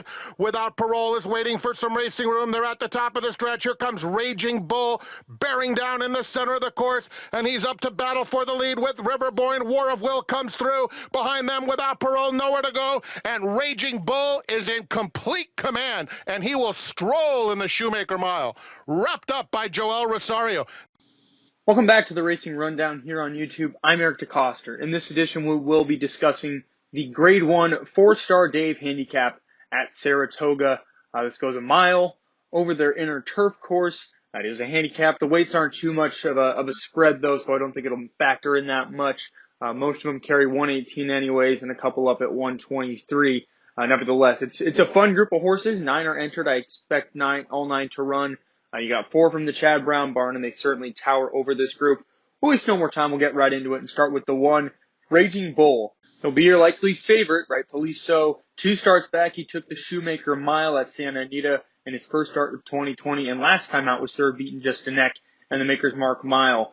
inside. Without Parole is waiting for some racing room. They're at the top of the stretch. Here comes Raging Bull, bearing down in the center of the course, and he's up to battle for the lead with Riverboyne. War of Will comes through. Behind them, Without Parole, nowhere to go, and Raging Bull is in complete command, and he will stroll in the Shoemaker Mile, wrapped up by Joel Rosario. Welcome back to the Racing Rundown here on YouTube. I'm Eric DeCoster. In this edition, we will be discussing the Grade 1 Fourstardave Handicap at Saratoga. This goes a mile over their inner turf course. It is a handicap. The weights aren't too much of a spread, though, so I don't think it'll factor in that much. Most of them carry 118 anyways, and a couple up at 123. Nevertheless, it's a fun group of horses. 9 are entered. I expect all nine to run. You got 4 from the Chad Brown barn, and they certainly tower over this group. We'll waste no more time. We'll get right into it and start with the 1, Raging Bull. He'll be your likely favorite, rightfully so. 2 starts back, he took the Shoemaker Mile at Santa Anita in his first start of 2020, and last time out was third, beaten just a neck in the Maker's Mark Mile.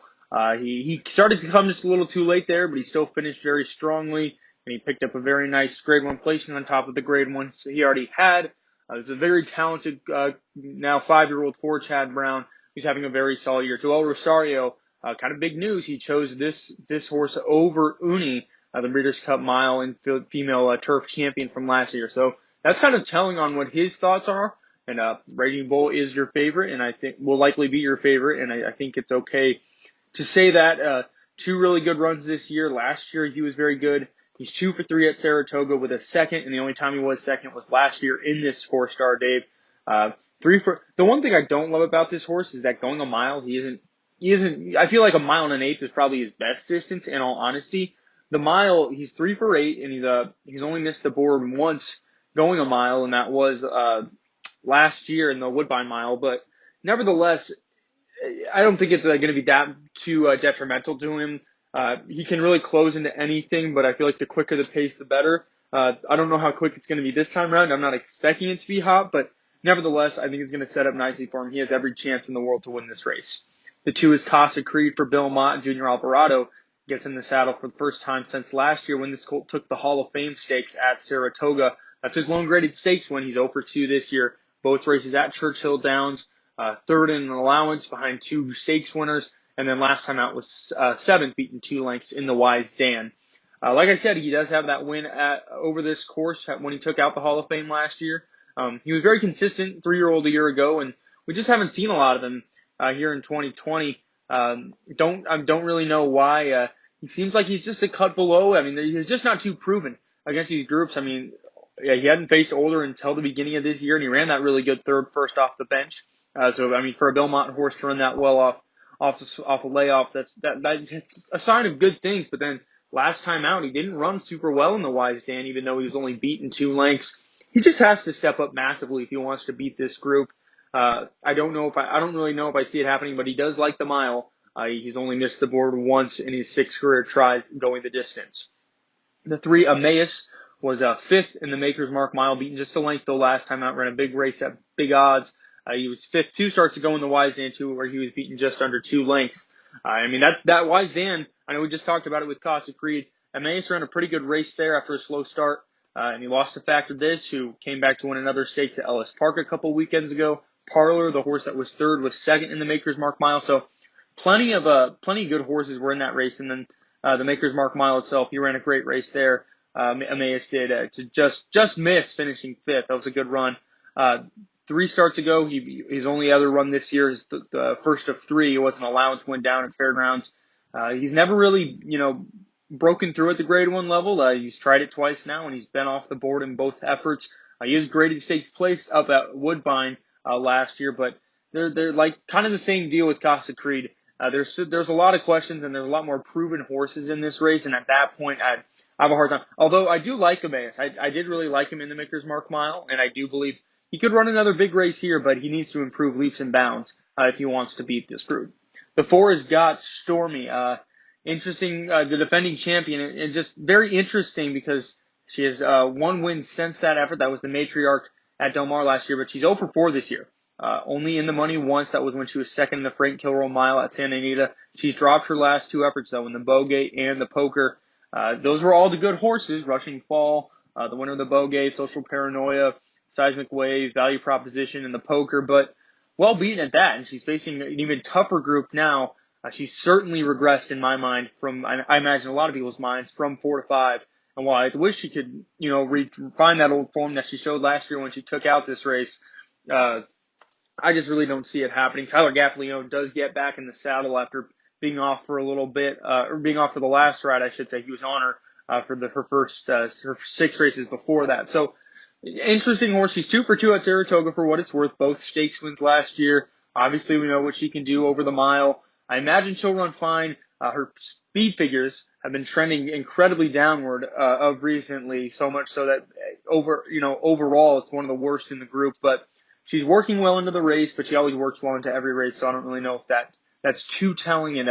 He started to come just a little too late there, but he still finished very strongly, and he picked up a very nice Grade 1 placing on top of the Grade 1, so he already had. This is a very talented, now 5-year-old for Chad Brown, who's having a very solid year. Joel Rosario, kind of big news. He chose this horse over Uni, the Breeders' Cup Mile and female turf champion from last year. So that's kind of telling on what his thoughts are. And Raging Bull is your favorite, and I think will likely be your favorite. And I think it's okay to say that 2 really good runs this year. Last year he was very good. He's 2 for 3 at Saratoga with a second, and the only time he was second was last year in this Fourstardave. The one thing I don't love about this horse is that going a mile, he isn't. I feel like a mile and an eighth is probably his best distance. In all honesty, the mile he's 3 for 8, and he's only missed the board once going a mile, and that was last year in the Woodbine Mile. But nevertheless, I don't think it's going to be that too detrimental to him. He can really close into anything, but I feel like the quicker the pace, the better. I don't know how quick it's going to be this time around. I'm not expecting it to be hot, but nevertheless, I think it's going to set up nicely for him. He has every chance in the world to win this race. The 2 is Casa for Bill Mott. Junior Alvarado gets in the saddle for the first time since last year when this colt took the Hall of Fame stakes at Saratoga. That's his lone graded stakes win. He's 0 for 2 this year. Both races at Churchill Downs. Third in an allowance behind 2 stakes winners. And then last time out was 7th, beaten 2 lengths in the Wise Dan. Like I said, he does have that win over this course when he took out the Hall of Fame last year. He was very consistent, 3-year-old a year ago, and we just haven't seen a lot of him here in 2020. Don't really know why. He seems like he's just a cut below. I mean, he's just not too proven against these groups. I mean, he hadn't faced older until the beginning of this year, and he ran that really good third first off the bench. So I mean, for a Belmont horse to run that well off a layoff, that's a sign of good things. But then last time out, he didn't run super well in the Wise Dan, even though he was only beaten 2 lengths. He just has to step up massively if he wants to beat this group. I don't really know if I see it happening, but he does like the mile. He's only missed the board once in his 6 career tries going the distance. The 3, Emmaus, was 5th in the Maker's Mark Mile, beaten just a length though last time out. Ran a big race at big odds. He was 5th 2 starts ago in the Wise Dan 2, where he was beaten just under 2 lengths. I mean, that Wise Dan, I know we just talked about it with Casa Creed. Emmaus ran a pretty good race there after a slow start, and he lost to Factor This, who came back to win another stakes at Ellis Park a couple weekends ago. Parlor, the horse that was 3rd, was 2nd in the Maker's Mark Mile. So plenty of good horses were in that race. And then the Maker's Mark Mile itself, he ran a great race there. Emmaus did to just miss finishing 5th. That was a good run. 3 starts ago, his only other run this year is the first of 3. It was an allowance win down at Fairgrounds. He's never really, broken through at the Grade 1 level. He's tried it twice now, and he's been off the board in both efforts. He is graded stakes placed up at Woodbine last year, but they're like kind of the same deal with Casa Creed. There's a lot of questions, and there's a lot more proven horses in this race, and at that point, I have a hard time. Although I do like Emmaus. I did really like him in the Maker's Mark Mile, and I do believe he could run another big race here, but he needs to improve leaps and bounds if he wants to beat this group. The 4 has got Stormy. Interesting, the defending champion, and just very interesting because she has 1 win since that effort. That was the matriarch at Del Mar last year, but she's 0 for 4 this year. Only in the money once. That was when she was 2nd in the Frank Kilroy Mile at Santa Anita. She's dropped her last 2 efforts, though, in the Bogey and the Poker. Those were all the good horses. Rushing Fall, the winner of the Bogey, Social Paranoia, seismic wave, value proposition, and the poker, but well beaten at that. And she's facing an even tougher group now. She's certainly regressed in my mind from, I imagine a lot of people's minds, from 4 to 5. And while I wish she could, find that old form that she showed last year when she took out this race, I just really don't see it happening. Tyler Gaffalione does get back in the saddle after being off for a little bit, or being off for the last ride, I should say. He was on her for her 6 races before that. So, interesting horse. She's 2 for 2 at Saratoga for what it's worth. Both stakes wins last year. Obviously, we know what she can do over the mile. I imagine she'll run fine. Her speed figures have been trending incredibly downward of recently, so much so that overall it's one of the worst in the group. But she's working well into the race, but she always works well into every race, so I don't really know if that's too telling. And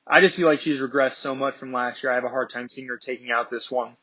I just feel like she's regressed so much from last year. I have a hard time seeing her taking out this one.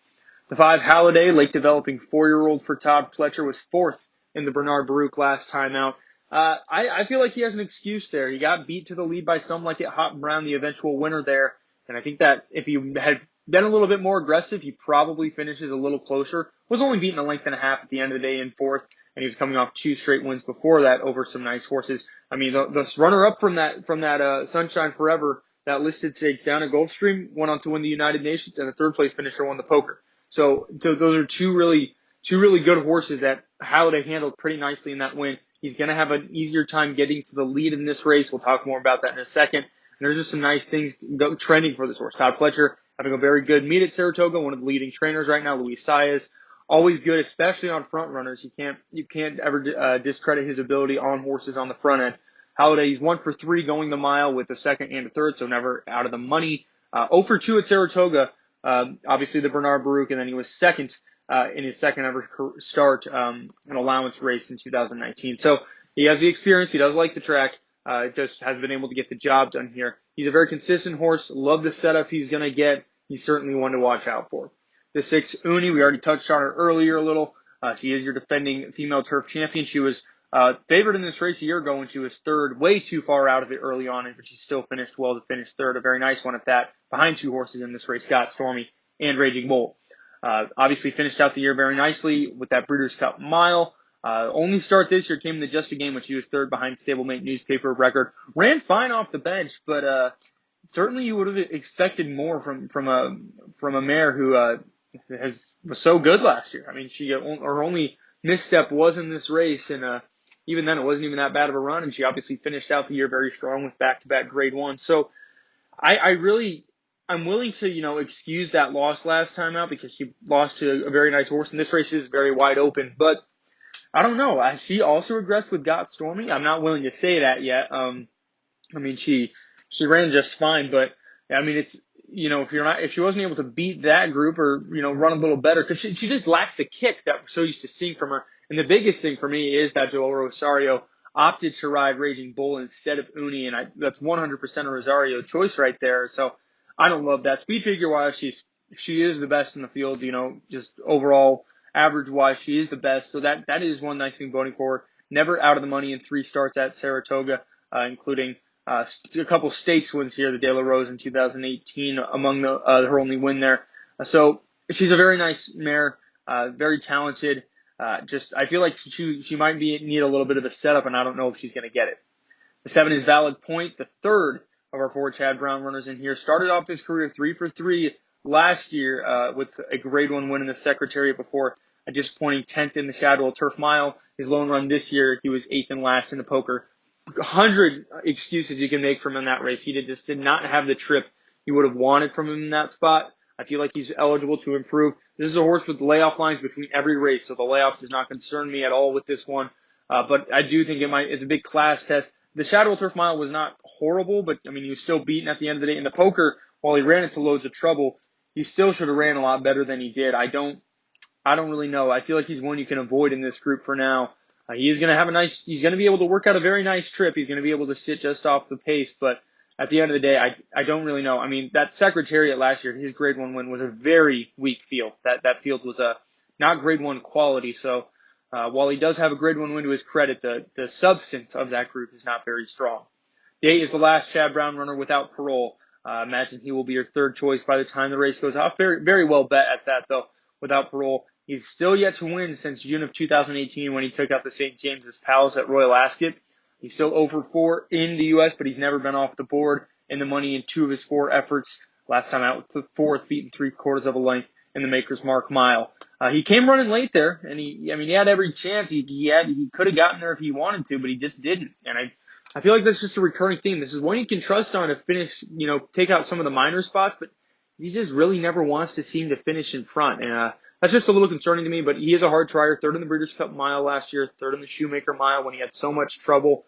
The 5 Halliday, late developing 4-year-old for Todd Pletcher, was 4th in the Bernard Baruch last time out. I feel like he has an excuse there. He got beat to the lead by Some Like It Hot and Brown, the eventual winner there. And I think that if he had been a little bit more aggressive, he probably finishes a little closer. Was only beaten a length and a half at the end of the day in 4th, and he was coming off 2 straight wins before that over some nice horses. I mean, the runner-up from that Sunshine Forever, that listed stakes down at Gulfstream, went on to win the United Nations, and the 3rd place finisher won the poker. So those are two really good horses that Halliday handled pretty nicely in that win. He's going to have an easier time getting to the lead in this race. We'll talk more about that in a second. And there's just some nice things trending for this horse. Todd Pletcher having a very good meet at Saratoga, one of the leading trainers right now, Luis Saez. Always good, especially on front runners. You can't ever discredit his ability on horses on the front end. Halliday, he's 1 for 3 going the mile with a 2nd and a 3rd, so never out of the money. 0 for 2 at Saratoga. Obviously the Bernard Baruch, and then he was 2nd in his 2nd ever start, an allowance race in 2019. So he has the experience. He does like the track. Just has been able to get the job done here. He's a very consistent horse. Love the setup he's going to get. He's certainly one to watch out for. The 6 Uni, we already touched on her earlier a little. She is your defending female turf champion. She was favored in this race a year ago when she was 3rd, way too far out of it early on, but she still finished well to finish 3rd. A very nice one at that, behind 2 horses in this race, got Stormy and Raging Bull. Obviously finished out the year very nicely with that Breeders' Cup Mile. Only start this year came in the Just a Game when she was 3rd behind stablemate newspaper record. Ran fine off the bench, but certainly you would have expected more from a mare who was so good last year. I mean, her only misstep was in this race, and even then it wasn't even that bad of a run, and she obviously finished out the year very strong with back-to-back Grade 1. So I'm willing to, excuse that loss last time out because she lost to a very nice horse, and this race is very wide open. But I don't know. She also regressed with Got Stormy. I'm not willing to say that yet. I mean, she ran just fine, but I mean, it's, if she wasn't able to beat that group or, run a little better, because she just lacks the kick that we're so used to seeing from her. And the biggest thing for me is that Joel Rosario opted to ride Raging Bull instead of Uni, and that's 100% a Rosario choice right there. So I don't love that. Speed figure wise, she is the best in the field, just overall average wise, she is the best. So that is one nice thing voting for her. Never out of the money in 3 starts at Saratoga, including a couple stakes wins here, the De La Rose in 2018 among her only win there. So she's a very nice mare, very talented. I feel like she might need a little bit of a setup, and I don't know if she's going to get it. The 7 is Valid Point, the 3rd of our 4 Chad Brown runners in here. Started off his career 3 for 3 last year with a Grade 1 win in the Secretariat before a disappointing 10th in the Shadwell Turf Mile. His lone run this year, he was 8th and last in the poker. 100 excuses you can make from him in that race. He just did not have the trip you would have wanted from him in that spot. I feel like he's eligible to improve. This is a horse with layoff lines between every race, so the layoff does not concern me at all with this one. But I do think it's a big class test. The Shadwell Turf Mile was not horrible, but I mean, he was still beaten at the end of the day. In the poker, while he ran into loads of trouble, he still should have ran a lot better than he did. I don't really know. I feel like he's one you can avoid in this group for now. He's going to be able to work out a very nice trip. He's going to be able to sit just off the pace, but at the end of the day, I don't really know. I mean, that Secretariat last year, his Grade 1 win was a very weak field. That field was not Grade 1 quality. So while he does have a Grade 1 win to his credit, the substance of that group is not very strong. The 8 is the last Chad Brown runner without parole. Imagine he will be your 3rd choice by the time the race goes off. Very, very well bet at that, though, without parole. He's still yet to win since June of 2018 when he took out the St. James's Palace at Royal Ascot. He's still over 4 in the U.S., but he's never been off the board in the money in 2 of his 4 efforts. Last time out with the 4th, beaten 3/4 of a length in the Maker's Mark Mile. He came running late there, and he had every chance. He could have gotten there if he wanted to, but he just didn't. And I feel like that's just a recurring theme. This is one you can trust on to finish, take out some of the minor spots, but he just really never wants to seem to finish in front. And that's just a little concerning to me, but he is a hard trier. 3rd in the Breeders' Cup Mile last year, 3rd in the Shoemaker Mile when he had so much trouble.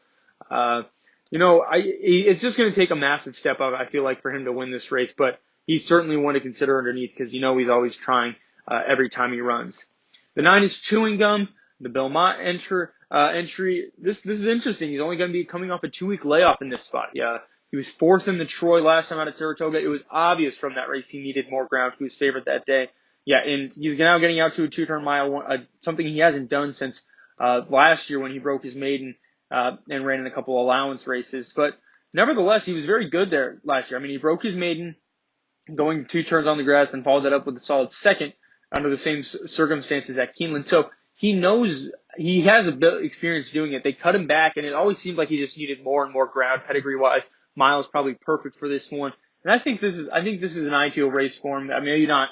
It's just going to take a massive step up, I feel like, for him to win this race, but he's certainly one to consider underneath because he's always trying every time he runs. The 9 is Chewing Gum, the Belmont entry. This is interesting. He's only going to be coming off a 2-week layoff in this spot. Yeah, he was 4th in the Troy last time out at Saratoga. It was obvious from that race he needed more ground. He was favored that day. Yeah, and he's now getting out to a 2-turn mile, something he hasn't done since last year when he broke his maiden and ran in a couple allowance races. But nevertheless, he was very good there last year. He broke his maiden, going 2 turns on the grass, then followed that up with a solid 2nd under the same circumstances at Keeneland. So he knows he has a bit of experience doing it. They cut him back, and it always seemed like he just needed more and more ground pedigree-wise. Mile is probably perfect for this one. And I think this is an ideal race for him. Maybe not,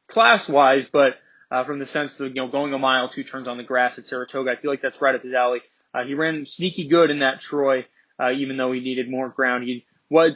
class-wise, but from the sense of, going a mile, 2 turns on the grass at Saratoga, I feel like that's right up his alley. He ran sneaky good in that Troy, even though he needed more ground.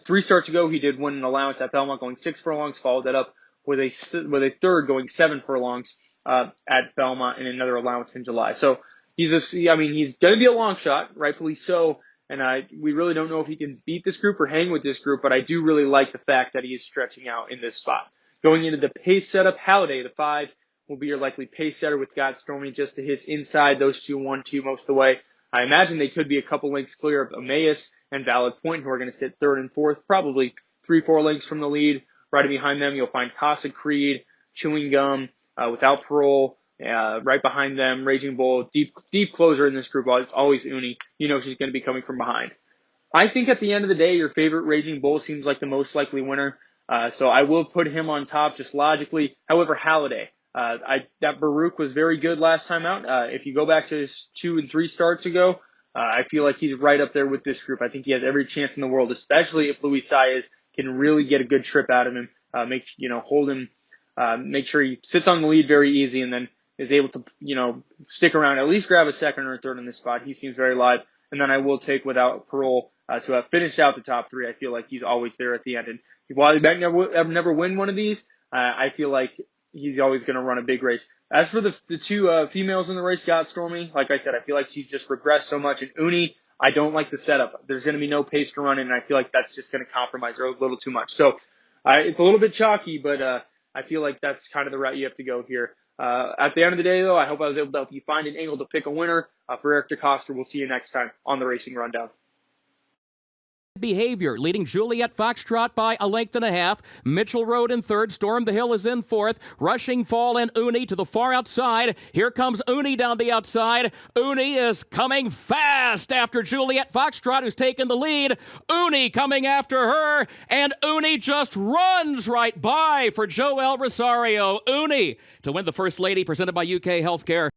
3 starts ago, he did win an allowance at Belmont, going 6 furlongs, followed that up with a 3rd going 7 furlongs at Belmont and another allowance in July. So he's going to be a long shot, rightfully so. And we really don't know if he can beat this group or hang with this group, but I do really like the fact that he is stretching out in this spot. Going into the pace setup, Halliday, the 5, will be your likely pace setter with Stormy just to his inside. Those 2, 1-2 most of the way. I imagine they could be a couple lengths clear of Emmaus and Valid Point, who are going to sit 3rd and 4th, probably 3-4 lengths from the lead. Right behind them, you'll find Casa, Creed, Chewing Gum, without parole. Right behind them, Raging Bull, deep closer in this group. It's always Uni. She's going to be coming from behind. I think at the end of the day, your favorite Raging Bull seems like the most likely winner. So I will put him on top just logically. However, Halliday. That Baruch was very good last time out. If you go back to his 2 and 3 starts ago, I feel like he's right up there with this group. I think he has every chance in the world, especially if Luis Saez can really get a good trip out of him, hold him, make sure he sits on the lead very easy and then is able to, stick around, at least grab a 2nd or 3rd in this spot. He seems very live. And then I will take without parole to have finished out the top 3. I feel like he's always there at the end. And while he might never win one of these, I feel like he's always going to run a big race. As for the 2 females in the race, Stormy, like I said, I feel like she's just regressed so much. And Uni, I don't like the setup. There's going to be no pace to run in, and I feel like that's just going to compromise her a little too much. So it's a little bit chalky, but I feel like that's kind of the route you have to go here. At the end of the day, though, I hope I was able to help you find an angle to pick a winner. For Eric DeCoster, we'll see you next time on the Racing Rundown. Behavior, leading Juliet Foxtrot by a length and a half. Mitchell Road in 3rd. Storm the Hill is in 4th. Rushing Fall and Uni to the far outside. Here comes Uni down the outside. Uni is coming fast after Juliet Foxtrot, who's taken the lead. Uni coming after her, and Uni just runs right by for Joel Rosario. Uni to win the First Lady, presented by UK Healthcare.